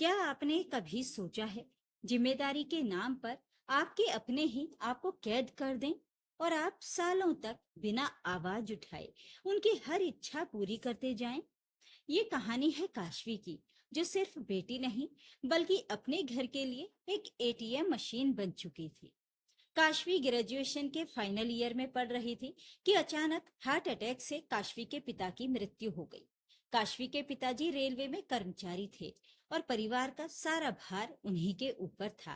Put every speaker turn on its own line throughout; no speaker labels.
क्या आपने कभी सोचा है जिम्मेदारी के नाम पर आपके अपने ही आपको कैद कर दें और आप सालों तक बिना आवाज उठाए उनकी हर इच्छा पूरी करते जाएं? ये कहानी है काशवी की, जो सिर्फ बेटी नहीं बल्कि अपने घर के लिए एक एटीएम मशीन बन चुकी थी। काशवी ग्रेजुएशन के फाइनल ईयर में पढ़ रही थी कि अचानक हार्ट अटैक से काशवी के पिता की मृत्यु हो गई। काशवी के पिताजी रेलवे में कर्मचारी थे और परिवार का सारा भार उन्हीं के ऊपर था।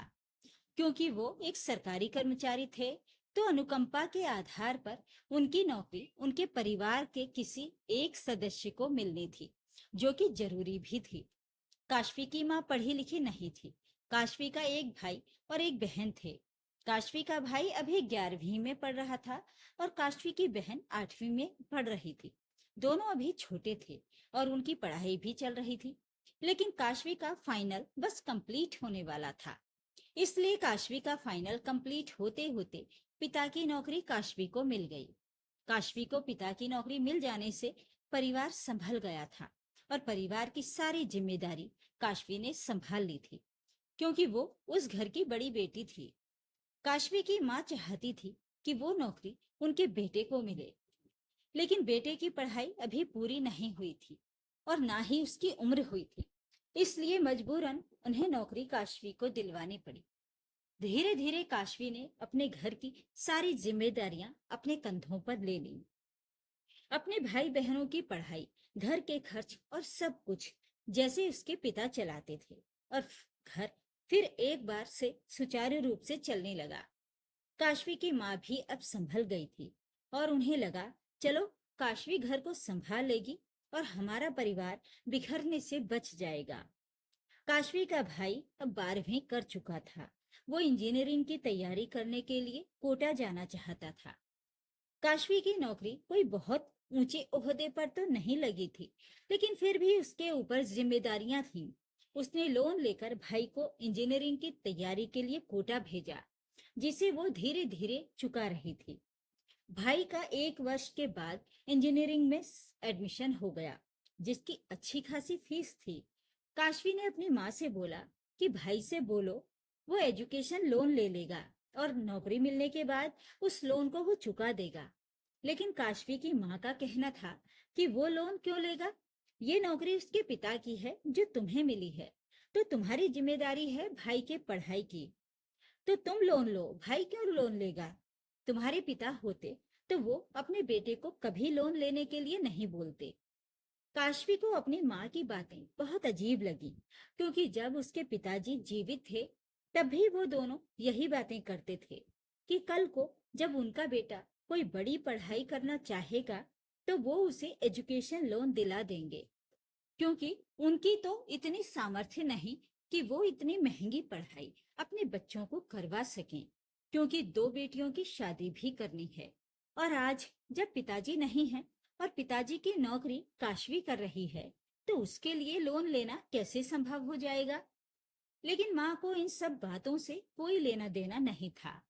क्योंकि वो एक सरकारी कर्मचारी थे, तो अनुकंपा के आधार पर उनकी नौकरी उनके परिवार के किसी एक सदस्य को मिलनी थी, जो कि जरूरी भी थी। काशवी की माँ पढ़ी लिखी नहीं थी। काशवी का एक भाई और एक बहन थे। काशवी का भाई अभी 11वीं में पढ़ रहा था और काशवी की बहन 8वीं में पढ़ रही थी। दोनों अभी छोटे थे और उनकी पढ़ाई भी चल रही थी। लेकिन काशवी का फाइनल बस कंप्लीट होने वाला था। इसलिए काशवी का फाइनल कंप्लीट होते होते पिता की नौकरी काशवी को मिल गई। काशवी को पिता की नौकरी मिल जाने से परिवार संभल गया था और परिवार की सारी जिम्मेदारी काशवी ने संभाल ली थी, क्योंकि वो उस घर की बड़ी बेटी थी। काशवी की माँ चाहती थी कि वो नौकरी उनके बेटे को मिले, लेकिन बेटे की पढ़ाई अभी पूरी नहीं हुई थी और ना ही उसकी उम्र हुई थी। इसलिए मजबूरन उन्हें नौकरी काशवी को दिलवानी पड़ी। धीरे धीरे काशवी ने अपने घर की सारी जिम्मेदारियां अपने कंधों पर ले ली। अपने भाई बहनों की पढ़ाई, घर के खर्च और सब कुछ जैसे उसके पिता चलाते थे, और घर फिर एक बार से सुचारू रूप से चलने लगा। काशवी की माँ भी अब संभल गई थी और उन्हें लगा, चलो काशवी घर को संभाल लेगी और हमारा परिवार बिखरने से बच जाएगा। काशवी का भाई अब 12वीं कर चुका था। वो इंजीनियरिंग की तैयारी करने के लिए कोटा जाना चाहता था। काशवी की नौकरी कोई बहुत ऊंचे ओहदे पर तो नहीं लगी थी, लेकिन फिर भी उसके ऊपर जिम्मेदारियां थीं। उसने लोन लेकर भाई को इंजीनियरिंग की तैयारी के लिए कोटा भेजा, जिसे वो धीरे धीरे चुका रही थी। भाई का 1 वर्ष के बाद इंजीनियरिंग में एडमिशन हो गया, जिसकी अच्छी खासी फीस थी। काशवी ने अपनी माँ से बोला कि भाई से बोलो वो एजुकेशन लोन ले लेगा और नौकरी मिलने के बाद उस लोन को वो चुका देगा। लेकिन काशवी की माँ का कहना था कि वो लोन क्यों लेगा? ये नौकरी उसके पिता की है जो तुम्हें मिली है, तो तुम्हारी जिम्मेदारी है भाई के पढ़ाई की। तो तुम लोन लो, भाई क्यों लोन लेगा? तुम्हारे पिता होते तो वो अपने बेटे को कभी लोन लेने के लिए नहीं बोलते। काशवी को अपनी माँ की बातें बहुत अजीब लगी, क्योंकि जब उसके पिताजी जीवित थे तब भी वो दोनों यही बातें करते थे कि कल को जब उनका बेटा कोई बड़ी पढ़ाई करना चाहेगा तो वो उसे एजुकेशन लोन दिला देंगे, क्योंकि उनकी तो इतनी सामर्थ्य नहीं कि वो इतनी महंगी पढ़ाई अपने बच्चों को करवा सकें, क्योंकि 2 बेटियों की शादी भी करनी है। और आज जब पिताजी नहीं हैं और पिताजी की नौकरी काशवी कर रही है, तो उसके लिए लोन लेना कैसे संभव हो जाएगा? लेकिन माँ को इन सब बातों से कोई लेना देना नहीं था।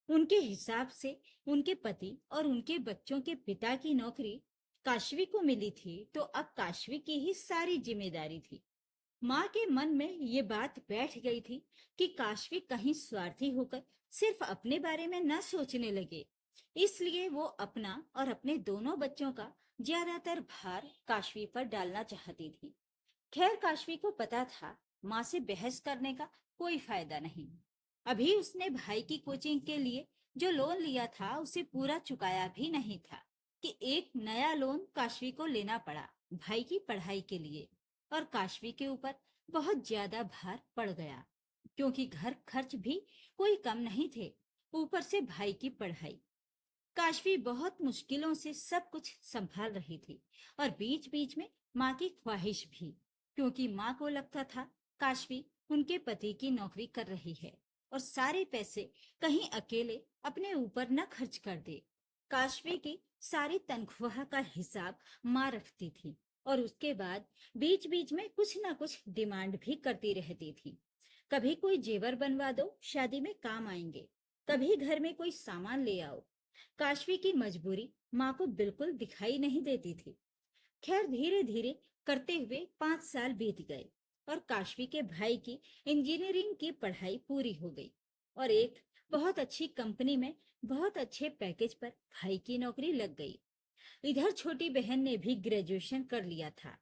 उनके हिसाब से उनके पति और उनके बच्चों के पिता की नौकरी काशवी को मिली थी, तो अब काशवी की ही सारी जिम्मेदारी थी। माँ के मन में ये बात बैठ गई थी कि काशवी कहीं स्वार्थी होकर सिर्फ अपने बारे में न सोचने लगे। इसलिए वो अपना और अपने दोनों बच्चों का ज्यादातर भार काशवी पर डालना चाहती थी। खैर, काशवी को पता था माँ से बहस करने का कोई फायदा नहीं। अभी उसने भाई की कोचिंग के लिए जो लोन लिया था उसे पूरा चुकाया भी नहीं था कि एक नया लोन काशवी को लेना पड़ा भाई की पढ़ाई के लिए। और काशवी के ऊपर बहुत ज्यादा भार पड़ गया, क्योंकि घर खर्च भी कोई कम नहीं थे, ऊपर से भाई की पढ़ाई। काशवी बहुत मुश्किलों से सब कुछ संभाल रही थी, और बीच बीच में माँ की ख्वाहिश भी, क्योंकि माँ को लगता था काशवी उनके पति की नौकरी कर रही है और सारे पैसे कहीं अकेले अपने ऊपर न खर्च कर दे। काशवी की सारी तनख्वाह का हिसाब माँ रखती थी, और उसके बाद बीच बीच में कुछ ना कुछ डिमांड भी करती रहती थी। कभी कोई जेवर बनवा दो, शादी में काम आएंगे। कभी घर में कोई सामान ले आओ। काशवी की मजबूरी माँ को बिल्कुल दिखाई नहीं देती थी। खैर, धीरे धीरे करते हुए 5 साल बीत गए। और काशवी के भाई की इंजीनियरिंग की पढ़ाई पूरी हो गई और एक बहुत अच्छी कंपनी में बहुत अच्छे पैकेज पर भाई की नौकरी लग गई। इधर छोटी बहन ने भी ग्रेजुएशन कर लिया था।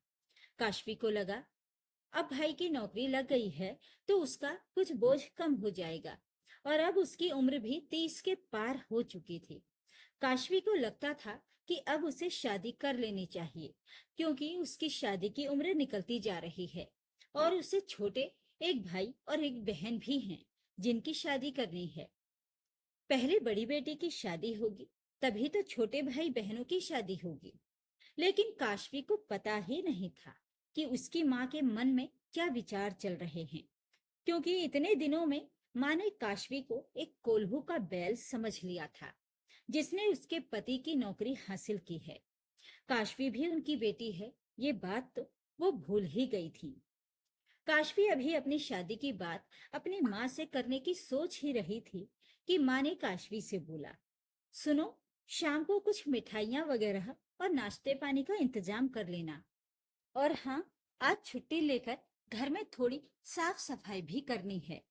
काशवी को लगा अब भाई की नौकरी लग गई है तो उसका कुछ बोझ कम हो जाएगा और अब उसकी उम्र भी 30 के पार हो चुकी थी। काशवी को लगता था कि अब उसे शादी कर लेनी चाहिए क्योंकि उसकी शादी की उम्र निकलती जा रही है और उससे छोटे एक भाई और एक बहन भी हैं जिनकी शादी करनी है। पहले बड़ी बेटी की शादी होगी, तभी तो छोटे भाई बहनों की शादी होगी। लेकिन काशवी को पता ही नहीं था कि उसकी माँ के मन में क्या विचार चल रहे हैं, क्योंकि इतने दिनों में माँ ने काशवी को एक कोल्हू का बैल समझ लिया था जिसने उसके पति की नौकरी हासिल की है। काशवी भी उनकी बेटी है, ये बात तो वो भूल ही गई थी। काशवी अभी अपनी शादी की बात अपनी माँ से करने की सोच ही रही थी कि माँ ने काशवी से बोला, सुनो, शाम को कुछ मिठाइयाँ वगैरह और नाश्ते पानी का इंतजाम कर लेना। और हाँ, आज छुट्टी लेकर घर में थोड़ी साफ सफाई भी करनी है।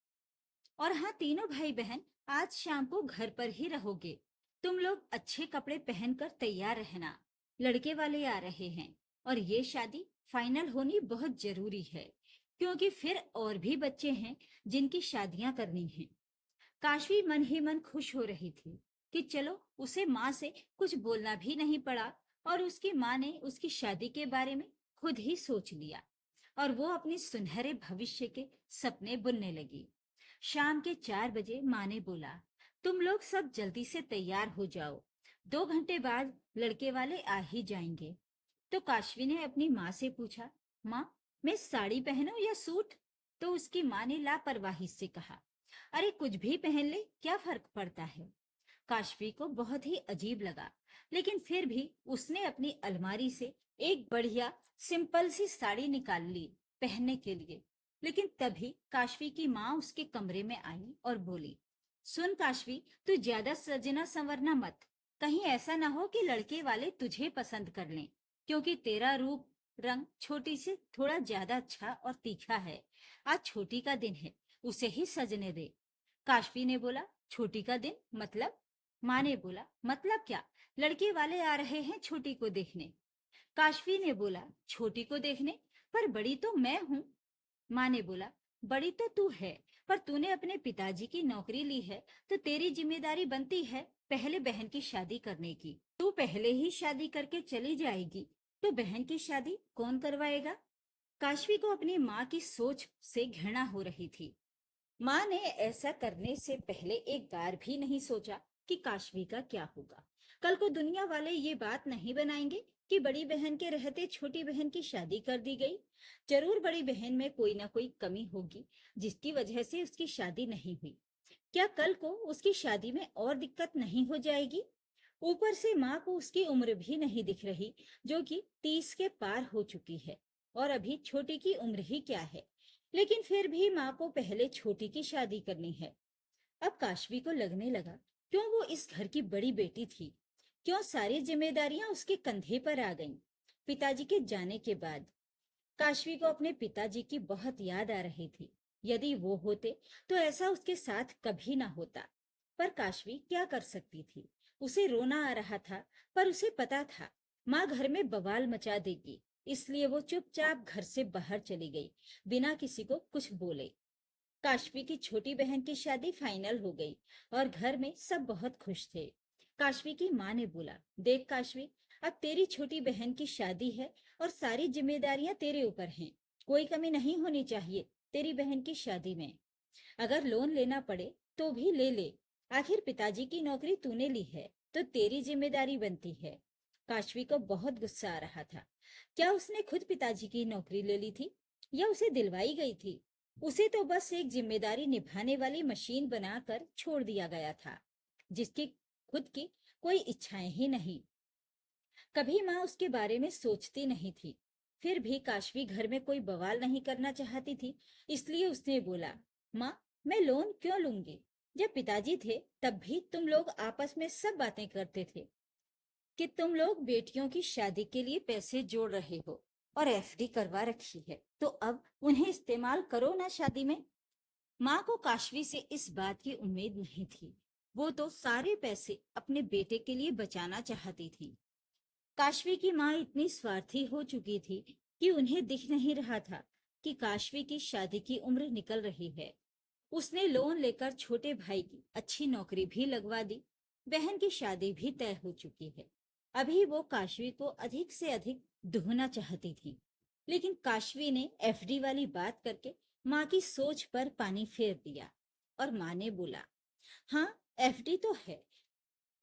और हाँ, तीनों भाई बहन आज शाम को घर पर ही रहोगे। तुम लोग अच्छे कपड़े पहनकर तैयार रहना, लड़के वाले आ रहे हैं और ये शादी फाइनल होनी बहुत जरूरी है क्योंकि फिर और भी बच्चे हैं जिनकी शादियां करनी हैं। काशवी मन ही मन खुश हो रही थी कि चलो उसे माँ से कुछ बोलना भी नहीं पड़ा और उसकी माँ ने उसकी शादी के बारे में खुद ही सोच लिया और वो अपने सुनहरे भविष्य के सपने बुनने लगी। शाम के 4 बजे माँ ने बोला, तुम लोग सब जल्दी से तैयार हो जाओ, 2 घंटे बाद लड़के वाले आ ही जाएंगे। तो काशवी ने अपनी माँ से पूछा, माँ, मैं साड़ी पहनूं या सूट? तो उसकी माँ ने लापरवाही से कहा, अरे कुछ भी पहन ले, क्या फर्क पड़ता है। काशवी को बहुत ही अजीब लगा, लेकिन फिर भी उसने अपनी अलमारी से एक बढ़िया सिंपल सी साड़ी निकाल ली पहनने के लिए। लेकिन तभी काशवी की माँ उसके कमरे में आई और बोली, सुन काशवी, तू ज्यादा सजना संवरना मत, कहीं ऐसा ना हो कि लड़के वाले तुझे पसंद कर लें, क्योंकि तेरा रूप रंग छोटी से थोड़ा ज्यादा अच्छा और तीखा है। आज छोटी का दिन है, उसे ही सजने दे। काशवी ने बोला, छोटी का दिन मतलब? माँ ने बोला, मतलब क्या, लड़के वाले आ रहे हैं छोटी को देखने। काशवी ने बोला, छोटी को देखने? पर बड़ी तो मैं हूँ। माँ ने बोला, बड़ी तो तू है, पर तूने अपने पिताजी की नौकरी ली है तो तेरी जिम्मेदारी बनती है पहले बहन की शादी करने की। तू पहले ही शादी करके चली जाएगी तो बहन की शादी कौन करवाएगा? काशवी को अपनी माँ की सोच से घृणा हो रही थी। माँ ने ऐसा करने से पहले एक बार भी नहीं सोचा कि काशवी का क्या होगा। कल को दुनिया वाले ये बात नहीं बनाएंगे कि बड़ी बहन के रहते छोटी बहन की शादी कर दी गई। जरूर बड़ी बहन में कोई ना कोई कमी होगी जिसकी वजह से उसकी शादी नहीं हुई। क्या कल को उसकी शादी में और दिक्कत नहीं हो जाएगी? ऊपर से माँ को उसकी उम्र भी नहीं दिख रही, जो कि 30 के पार हो चुकी है और अभी छोटी की उम्र ही क्या है। लेकिन फिर भी माँ को पहले छोटी की शादी करनी है। अब काशवी को लगने लगा, क्यों वो इस घर की बड़ी बेटी थी, क्यों सारी जिम्मेदारियां उसके कंधे पर आ गईं। पिताजी के जाने के बाद काशवी को अपने पिताजी की बहुत याद आ रही थी। यदि वो होते तो ऐसा उसके साथ कभी ना होता। पर काशवी क्या कर सकती थी? उसे रोना आ रहा था, पर उसे पता था माँ घर में बवाल मचा देगी, इसलिए वो चुपचाप घर से बाहर चली गई बिना किसी को कुछ बोले। काशवी की छोटी बहन की शादी फाइनल हो गई और घर में सब बहुत खुश थे। काशवी की माँ ने बोला, देख काशवी, अब तेरी छोटी बहन की शादी है और सारी जिम्मेदारियां तेरे ऊपर हैं। कोई कमी नहीं होनी चाहिए तेरी बहन की शादी में। अगर लोन लेना पड़े तो भी ले ले, आखिर पिताजी की नौकरी तूने ली है तो तेरी जिम्मेदारी बनती है। काशवी को बहुत गुस्सा आ रहा था। क्या उसने खुद पिताजी की नौकरी ले ली थी या उसे दिलवाई गई थी? उसे तो बस एक जिम्मेदारी निभाने वाली मशीन बनाकर छोड़ दिया गया था, जिसकी खुद की कोई इच्छाएं ही नहीं। कभी माँ उसके बारे में सोचती नहीं थी। फिर भी काशवी घर में कोई बवाल नहीं करना चाहती थी, इसलिए उसने बोला, माँ, मैं लोन क्यों लूंगी? जब पिताजी थे तब भी तुम लोग आपस में सब बातें करते थे कि तुम लोग बेटियों की शादी के लिए पैसे जोड़ रहे हो। और एफडी करवा रखी है, तो अब उन्हें इस्तेमाल करो ना शादी में। माँ को काशवी से इस बात की उम्मीद नहीं थी। वो तो सारे पैसे अपने बेटे के लिए बचाना चाहती थी। काशवी की माँ इतनी स्वार्थी हो चुकी थी कि उन्हें दिख नहीं रहा था कि काशवी की शादी की उम्र निकल रही है। उसने लोन लेकर छोटे भाई की अच्छी नौकरी भी लगवा दी। बहन की शादी भी तय हो चुकी है। अभी वो काशवी को अधिक से अधिक दुहना चाहती थी, लेकिन काशवी ने एफडी वाली बात करके माँ की सोच पर पानी फेर दिया। और माँ ने बोला, हाँ, एफडी तो है,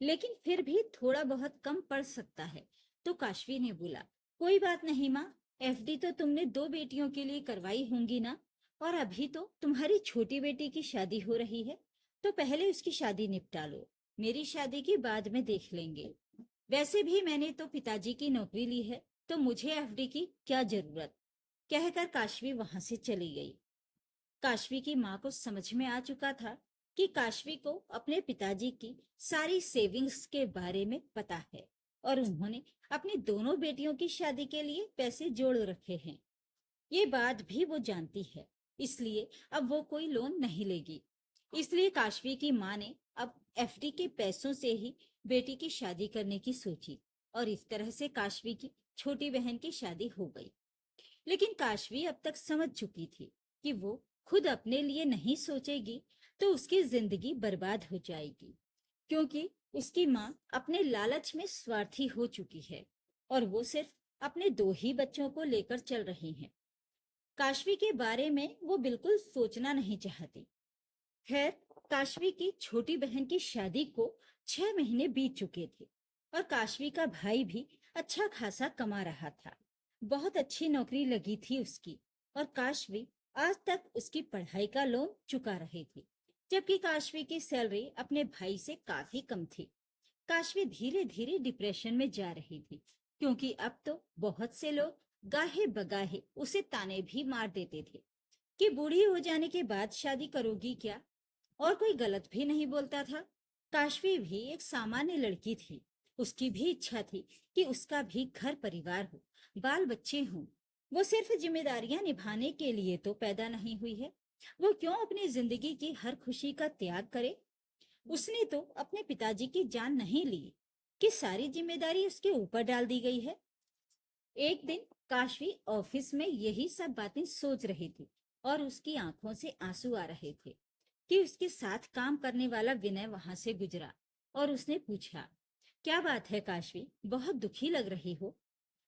लेकिन फिर भी थोड़ा बहुत कम पड़ सकता है। तो काशवी ने बोला, कोई बात नहीं माँ, एफडी तो तुमने दो बेटियों के लिए करवाई होंगी ना, और अभी तो तुम्हारी छोटी बेटी की शादी हो रही है, तो पहले उसकी शादी निपटा लो। मेरी शादी की बाद में देख लेंगे। वैसे भी मैंने तो पिताजी की नौकरी ली है, तो मुझे एफडी की क्या जरूरत। कहकर काशवी वहां से चली गई। काशवी की माँ को समझ में आ चुका था कि काशवी को अपने पिताजी की सारी सेविंग्स के बारे में पता है, और उन्होंने अपनी दोनों बेटियों की शादी के लिए पैसे जोड़ रखे हैं। ये बात भी वो जानती है, इसलिए अब वो कोई लोन नहीं लेगी। इसलिए काशवी की माँ ने अब एफडी के पैसों से ही बेटी की शादी करने की सोची, और इस तरह से काशवी की छोटी बहन की शादी हो गई। लेकिन काशवी अब तक समझ चुकी थी कि वो खुद अपने लिए नहीं सोचेगी तो उसकी जिंदगी बर्बाद हो जाएगी, क्योंकि उसकी माँ अपने लालच में स्वार्थी हो चुकी है, और वो सिर्फ अपने दो ही बच्चों को लेकर चल रही हैं। काशवी के बारे में वो बिल्कुल सोचना नहीं चाहती। खैर, काशवी की छोटी बहन की शादी को 6 महीने बीत चुके थे, और काशवी का भाई भी अच्छा खासा कमा रहा था। बहुत अच्छी नौकरी लगी थी उसकी, और काशवी आज तक उसकी पढ़ाई का लोन चुका रही थी, जबकि काशवी की सैलरी अपने भाई से काफी कम थी। काशवी धीरे धीरे डिप्रेशन में जा रही थी, क्योंकि अब तो बहुत से लोग गाहे बगाहे उसे ताने भी मार देते थे कि बूढ़ी हो जाने के बाद शादी करोगी क्या, और कोई गलत भी नहीं बोलता था। काशवी भी एक सामान्य लड़की थी। उसकी भी इच्छा थी कि उसका भी घर परिवार हो, बाल बच्चे हों। वो सिर्फ जिम्मेदारियां निभाने के लिए तो पैदा नहीं हुई है। वो क्यों अपनी जिंदगी की हर खुशी का त्याग करे। उसने तो अपने पिताजी की जान नहीं ली कि सारी जिम्मेदारी उसके ऊपर डाल दी गई है। एक दिन काशवी ऑफिस में यही सब बातें सोच रही थी, और उसकी आंखों से आंसू आ रहे थे कि उसके साथ काम करने वाला विनय वहां से गुजरा। और उसने पूछा, क्या बात है काशवी, बहुत दुखी लग रही हो।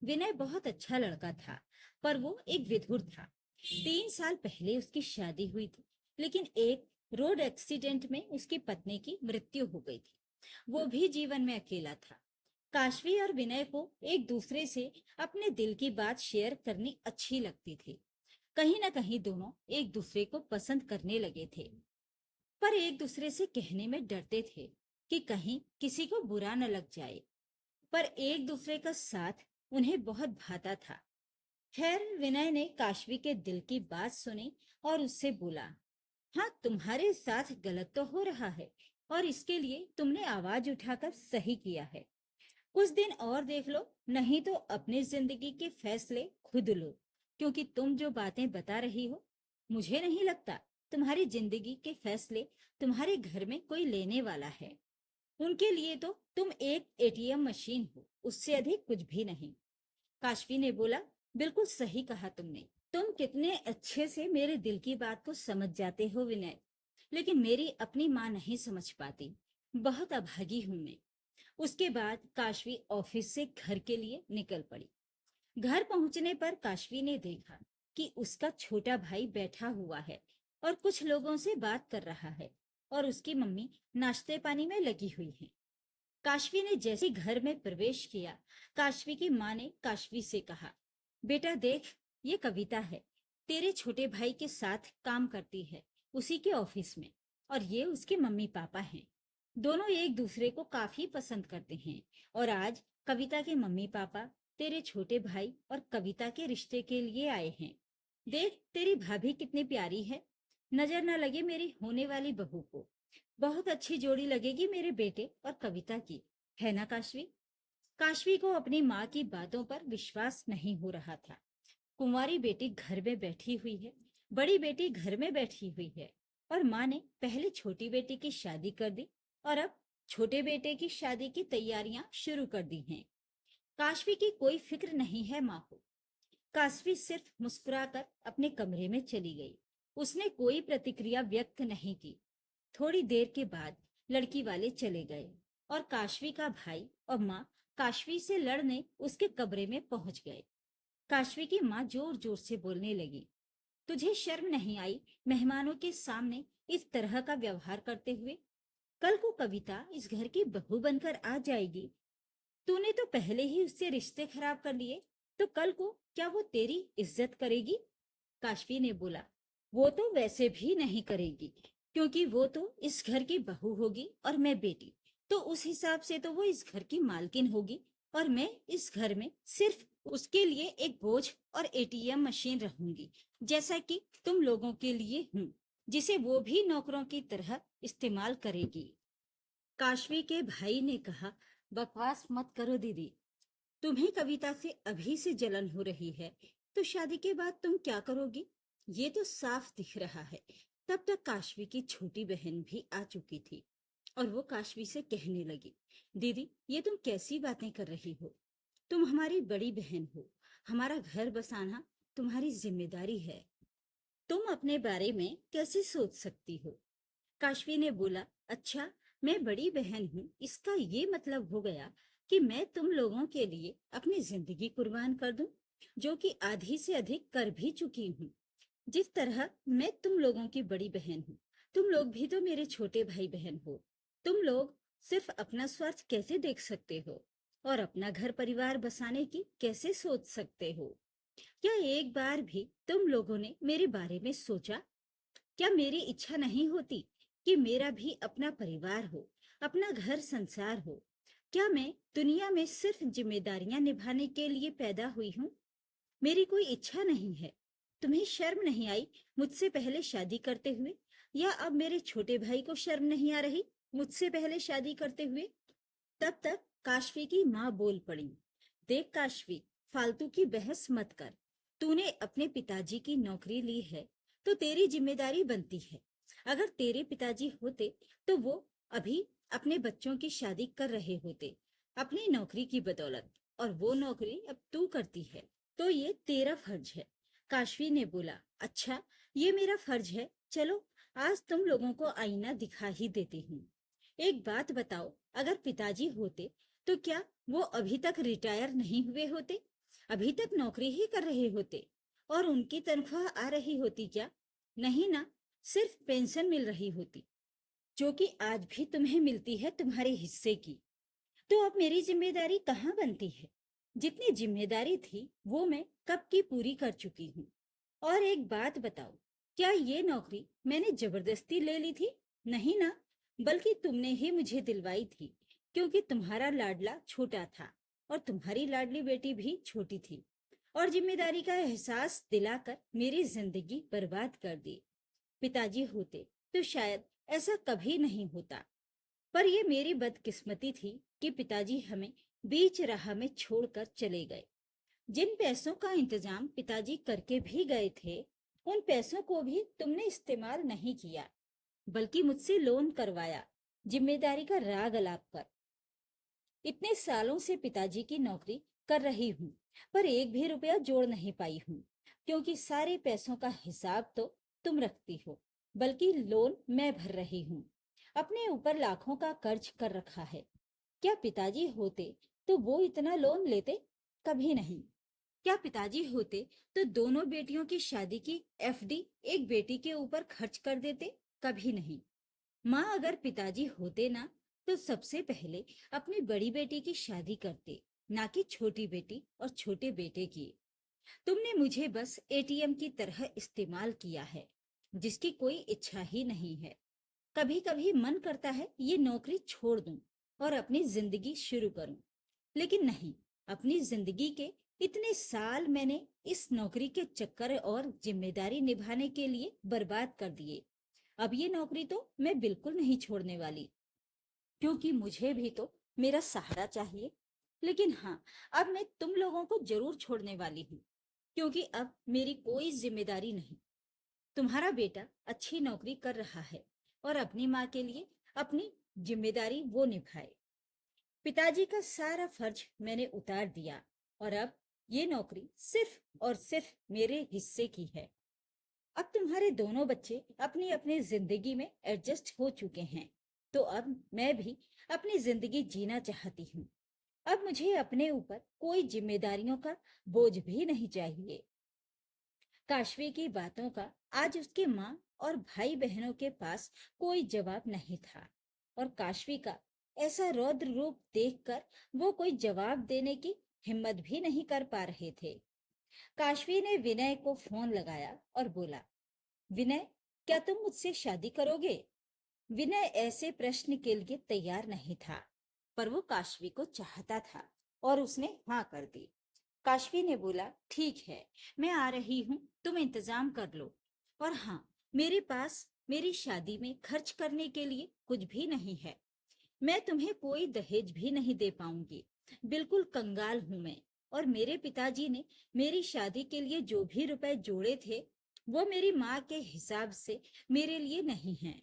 विनय बहुत अच्छा लड़का था, पर वो एक विधुर था। 3 साल पहले उसकी शादी हुई थी, लेकिन एक रोड एक्सीडेंट में उसकी पत्नी की मृत्यु हो गई थी। वो भी जीवन में अकेला था। काशवी और विनय को एक दूसरे से अपने दिल की बात शेयर करनी अच्छी लगती थी। कहीं ना कहीं दोनों एक दूसरे को पसंद करने लगे थे, पर एक दूसरे से कहने में डरते थे कि कहीं किसी को बुरा न लग जाए। पर एक दूसरे का साथ उन्हें बहुत भाता था। खैर, विनय ने काशवी के दिल की बात सुनी और उससे बोला, हाँ, तुम्हारे साथ गलत तो हो रहा है, और इसके लिए तुमने आवाज उठाकर सही किया है। कुछ दिन और देख लो, नहीं तो अपनी जिंदगी के फैसले खुद लो, क्योंकि तुम जो बातें बता रही हो, मुझे नहीं लगता तुम्हारी जिंदगी के फैसले तुम्हारे घर में कोई लेने वाला है। उनके लिए तो तुम एक एटीएम मशीन हो, उससे अधिक कुछ भी नहीं। काशवी ने बोला, बिल्कुल सही कहा तुमने। तुम कितने अच्छे से मेरे दिल की बात को समझ जाते हो विनय, लेकिन मेरी अपनी माँ नहीं समझ पाती। बहुत अभागी हूं मैं। उसके बाद काशवी ऑफिस से घर के लिए निकल पड़ी। घर पहुंचने पर काशवी ने देखा कि उसका छोटा भाई बैठा हुआ है और कुछ लोगों से बात कर रहा है, और उसकी मम्मी नाश्ते पानी में लगी हुई है। काशवी ने जैसे ही घर में प्रवेश किया, काशवी की माँ ने काशवी से कहा, बेटा देख, ये कविता है, तेरे छोटे भाई के साथ काम करती है, उसी के ऑफिस में, और ये उसके मम्मी पापा हैं। दोनों एक दूसरे को काफी पसंद करते हैं, और आज कविता के मम्मी पापा तेरे छोटे भाई और कविता के रिश्ते के लिए आए हैं। देख, तेरी भाभी कितनी प्यारी है, नजर न लगे मेरी होने वाली बहू को। बहुत अच्छी जोड़ी लगेगी मेरे बेटे और कविता की, है ना काशवी। काशवी को अपनी माँ की बातों पर विश्वास नहीं हो रहा था। कुंवारी बेटी घर में बैठी हुई है, बड़ी बेटी घर में बैठी हुई है, और माँ ने पहले छोटी बेटी की शादी कर दी और अब छोटे बेटे की शादी की तैयारियां शुरू कर दी हैं। काशवी की कोई फिक्र नहीं है माँ को। काशवी सिर्फ मुस्कुराकर अपने कमरे में चली गई। उसने कोई प्रतिक्रिया व्यक्त नहीं की। थोड़ी देर के बाद लड़की वाले चले गए और काशवी का भाई और माँ काशवी से लड़ने उसके कमरे में पहुंच गए। काशवी की माँ जोर जोर से बोलने लगी, तुझे शर्म नहीं आई मेहमानों के सामने इस तरह का व्यवहार करते हुए? कल को कविता इस घर की बहू बनकर आ जाएगी। तूने तो पहले ही उससे रिश्ते खराब कर लिए, तो कल को क्या वो तेरी इज्जत करेगी? काशवी ने बोला, वो तो वैसे भी नहीं करेगी, क्योंकि वो तो इस घर की बहू होगी और मैं बेटी। तो उस हिसाब से तो वो इस घर की मालकिन होगी और मैं इस घर में सिर्फ उसके लिए एक बोझ और एटीएम मशीन रहूंगी, जैसा कि तुम लोगों के लिए हूँ, जिसे वो भी नौकरों की तरह इस्तेमाल करेगी। काशवी के भाई ने कहा, बकवास मत करो दीदी। तुम्हें कविता से अभी से जलन हो रही है, तो शादी के बाद तुम क्या करोगी? ये तो साफ दिख रहा है। तब तक काशवी की छोटी बहन भी आ चुकी थी और वो काशवी से कहने लगी, दीदी ये तुम कैसी बातें कर रही हो? तुम हमारी बड़ी बहन हो। हमारा घर बसाना तुम्हारी जिम्मेदारी है। तुम अपने बारे में कैसे सोच सकती हो? काशवी ने बोला, अच्छा, मैं बड़ी बहन हूँ, इसका ये मतलब हो गया कि मैं तुम लोगों के लिए अपनी जिंदगी कुर्बान कर दूं, जो कि आधी से अधिक कर भी चुकी हूँ। जिस तरह मैं तुम लोगों की बड़ी बहन हूँ, तुम लोग भी तो मेरे छोटे भाई बहन हो। तुम लोग सिर्फ अपना स्वार्थ कैसे देख सकते हो और अपना घर परिवार बसाने की कैसे सोच सकते हो? क्या एक बार भी तुम लोगों ने मेरे बारे में सोचा? क्या मेरी इच्छा नहीं होती कि मेरा भी अपना परिवार हो, अपना घर संसार हो? क्या मैं दुनिया में सिर्फ जिम्मेदारियां निभाने के लिए पैदा हुई हूँ? मेरी कोई इच्छा नहीं है। तुम्हें शर्म नहीं आई मुझसे पहले शादी करते हुए? या अब मेरे छोटे भाई को शर्म नहीं आ रही मुझसे पहले शादी करते हुए? तब तक काशवी की माँ बोल पड़ी, देख काशवी, फालतू की बहस मत कर। तूने अपने पिताजी की नौकरी ली है, तो तेरी जिम्मेदारी बनती है। अगर तेरे पिताजी होते तो वो अभी अपने बच्चों की शादी कर रहे होते, अपनी नौकरी की बदौलत, और वो नौकरी अब तू करती है, तो ये तेरा फर्ज है। काशवी ने बोला, अच्छा, ये मेरा फर्ज है। चलो, आज तुम लोगों को आईना दिखा ही देती हूँ। एक बात बताओ, अगर पिताजी होते तो क्या वो अभी तक रिटायर नहीं हुए होते? अभी तक नौकरी ही कर रहे होते और उनकी तनख्वाह आ रही होती क्या? नहीं ना, सिर्फ पेंशन मिल रही होती, जो कि आज भी तुम्हें मिलती है तुम्हारे हिस्से की। तो अब मेरी जिम्मेदारी कहाँ बनती है? जितनी जिम्मेदारी थी वो मैं कब की पूरी कर चुकी हूँ। और एक बात बताओ, क्या ये नौकरी मैंने जबरदस्ती ले ली थी? नहीं ना, बल्कि तुमने ही मुझे दिलवाई थी, क्योंकि तुम्हारा लाडला छोटा था और तुम्हारी लाडली बेटी भी छोटी थी, और जिम्मेदारी का एहसास दिलाकर मेरी जिंदगी बर्बाद कर दी। पिताजी होते तो शायद ऐसा कभी नहीं होता, पर ये मेरी बदकिस्मती थी कि पिताजी हमें बीच राह में छोड़कर चले गए। जिन पैसों का इंतजाम पिताजी करके भी गए थे, उन पैसों को भी तुमने इस्तेमाल नहीं किया, बल्कि मुझसे लोन करवाया, जिम्मेदारी का राग अलाप कर। इतने सालों से पिताजी की नौकरी कर रही हूँ, पर एक भी रुपया जोड़ नहीं पाई हूँ, क्योंकि सारे पैसों का हिसाब तो तुम रखती हो, बल्कि लोन मैं भर रही हूँ। अपने ऊपर लाखों का कर्ज कर रखा है। क्या पिताजी होते तो वो इतना लोन लेते? कभी नहीं। क्या पिताजी होते तो दोनों बेटियों की शादी की एफडी एक बेटी के ऊपर खर्च कर देते? कभी नहीं। माँ, अगर पिताजी होते ना, तो सबसे पहले अपनी बड़ी बेटी की शादी करते, ना कि छोटी बेटी और छोटे बेटे की। तुमने मुझे बस एटीएम की तरह इस्तेमाल किया है, जिसकी कोई इच्छा ही नहीं है। कभी कभी मन करता है ये नौकरी छोड़ दूं और अपनी जिंदगी शुरू करूं, लेकिन नहीं, अपनी जिंदगी के इतने साल मैंने इस नौकरी के चक्कर और जिम्मेदारी निभाने के लिए बर्बाद कर दिए। अब ये नौकरी तो मैं बिल्कुल नहीं छोड़ने वाली, क्योंकि मुझे भी तो मेरा सहारा चाहिए। लेकिन हाँ, अब मैं तुम लोगों को जरूर छोड़ने वाली हूँ। क्योंकि अब मेरी कोई जिम्मेदारी नहीं। तुम्हारा बेटा अच्छी नौकरी कर रहा है और अपनी माँ के लिए अपनी जिम्मेदारी वो निभाए। पिताजी का सारा फर्ज मैंने उतार दिया और अब ये नौकरी सिर्फ और सिर्फ मेरे हिस्से की है। अब तुम्हारे दोनों बच्चे अपनी अपनी जिंदगी में एडजस्ट हो चुके हैं, तो अब मैं भी अपनी जिंदगी जीना चाहती हूँ। अब मुझे अपने ऊपर कोई जिम्मेदारियों का बोझ भी नहीं चाहिए। काशवी की बातों का आज उसकी माँ और भाई बहनों के पास कोई जवाब नहीं था, और काशवी का ऐसा रौद्र रूप देखकर वो कोई जवाब देने की हिम्मत भी नहीं कर पा रहे थे। काशवी ने विनय को फोन लगाया और बोला, विनय, क्या तुम मुझसे शादी करोगे? विनय ऐसे प्रश्न के लिए तैयार नहीं था, पर वो काशवी को चाहता था और उसने हाँ कर दी। काशवी ने बोला, ठीक है, मैं आ रही हूँ, तुम इंतजाम कर लो। और हाँ, मेरे पास मेरी शादी में खर्च करने के लिए कुछ भी नहीं है। मैं तुम्हें कोई दहेज भी नहीं दे पाऊंगी। बिल्कुल कंगाल हूं मैं। और मेरे पिताजी ने मेरी शादी के लिए जो भी रुपए जोड़े थे, वो मेरी माँ के हिसाब से मेरे लिए नहीं है।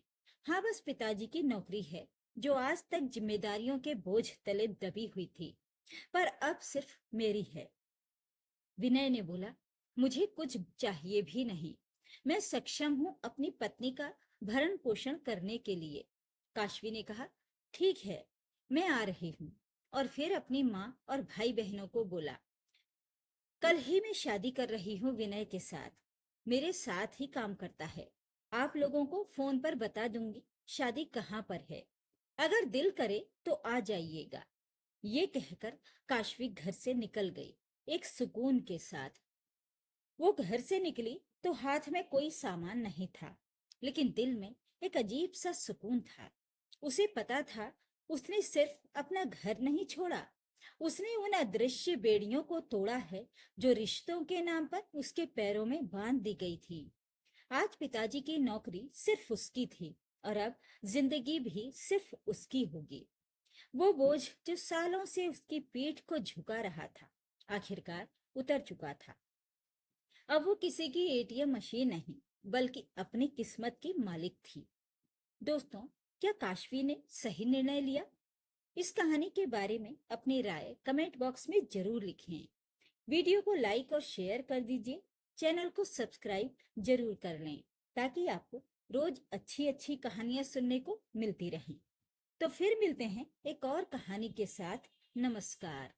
हाँ, बस पिताजी की नौकरी है, जो आज तक जिम्मेदारियों के बोझ तले दबी हुई थी, पर अब सिर्फ मेरी है। विनय ने बोला, मुझे कुछ चाहिए भी नहीं। मैं सक्षम हूँ अपनी पत्नी का भरण पोषण करने के लिए। काशवी ने कहा, ठीक है, मैं आ रही हूँ। और फिर अपनी माँ और भाई बहनों को बोला, कल ही मैं शादी कर रही हूँ विनय के साथ। मेरे साथ ही काम करता है। आप लोगों को फोन पर बता दूंगी शादी कहाँ पर है। अगर दिल करे तो आ जाइएगा। ये कहकर काशवी घर से निकल गई, एक सुकून के साथ। वो घर से निकली तो हाथ में कोई सामान नहीं था, लेकिन दिल में एक अजीब सा सुकून था। उसे पता था, उसने सिर्फ अपना घर नहीं छोड़ा, उसने उन अदृश्य बेड़ियों को तोड़ा है जो रिश्तों के नाम पर उसके पैरों में बांध दी गई थी। आज पिताजी की नौकरी सिर्फ उसकी थी, और अब जिंदगी भी सिर्फ उसकी होगी। वो बोझ जो सालों से उसकी पीठ को झुका रहा था, आखिरकार उतर चुका था। अब वो किसी की एटीएम मशीन नहीं, बल्कि अपनी किस्मत की मालिक थी। दोस्तों, क्या काशवी ने सही निर्णय लिया? इस कहानी के बारे में अपनी राय कमेंट बॉक्स में जरूर लिखें। वीडियो को लाइक और शेयर कर दीजिए। चैनल को सब्सक्राइब जरूर कर लें, ताकि आपको रोज अच्छी अच्छी कहानियां सुनने को मिलती रहें। तो फिर मिलते हैं एक और कहानी के साथ। नमस्कार।